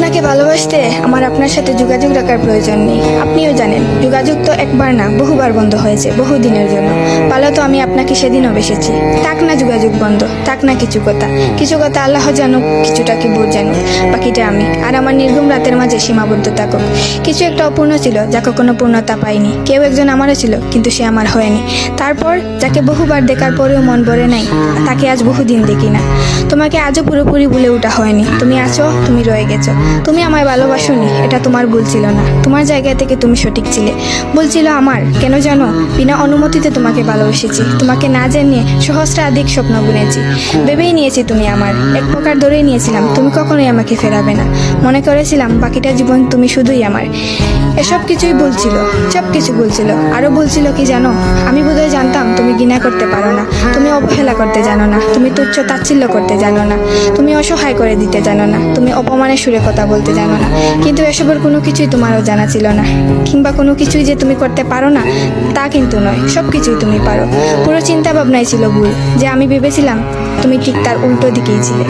আপনাকে ভালোবাসতে আমার আপনার সাথে যোগাযোগ রাখার প্রয়োজন নেই। আপনিও জানেন যোগাযোগ তো একবার না বহুবার বন্ধ হয়েছে, বহুদিনের জন্য। ভালো তো আমি আপনাকে সেদিনও বেসেছি। থাক না যোগাযোগ বন্ধ, থাক না কিছু কথা আল্লাহ জানুক, কিছুটা কি বোঝ জানুক, বাকিটা আমি। আর আমার নির্ঘুম রাতের মাঝে সীমাবদ্ধ থাকুক। কিছু একটা অপূর্ণ ছিল যা কখনো পূর্ণতা পায়নি। কেউ একজন আমারও ছিল, কিন্তু সে আমার হয়নি। তারপর যাকে বহুবার দেখার পরেও মন ভরে নাই, তাকে আজ বহুদিন দেখি না। তোমাকে আজও পুরোপুরি ভুলে ওঠা হয়নি। তুমি আছো, তুমি রয়ে গেছো। তুমি আমায় ভালোবাসোনি, এটা তোমার ভুল ছিল না। তোমার জায়গা থেকে তুমি সঠিক ছিলে। ভুল ছিল আমার। কেন জানো? বিনা অনুমতিতে তোমাকে ভালোবেসেছি। তোমাকে না জানিয়ে সহস্রাধিক স্বপ্ন বুনেছি। ভেবেই নিয়েছি তুমি আমার। এক প্রকার ধরেই নিয়েছিলাম তুমি কখনোই আমাকে ফেরাবে না। মনে করেছিলাম বাকিটা জীবন তুমি শুধুই আমার। এসব কিছুই ভুল ছিল, সব কিছু ভুল ছিল। আরো ভুল ছিল কি জানো? আমি বোধহয় জানতাম তুমি ঘৃণা করতে পারো না, তুমি অবহেলা করতে জানো না, তুমি তুচ্ছ তাচ্ছিল্য করতে জানো না, তুমি অসহায় করে দিতে জানো না, তুমি অপমানের সুরে কথা বলতে জানো না। কিন্তু এসবের কোনো কিছুই তোমারও জানা ছিল না, কিংবা কোনো কিছুই যে তুমি করতে পারো না তা কিন্তু নয়। সব কিছুই তুমি পারো। পুরো চিন্তা ভাবনাই ছিল ভুল। যে আমি ভেবেছিলাম তুমি ঠিক তার উল্টো দিকেই ছিলে।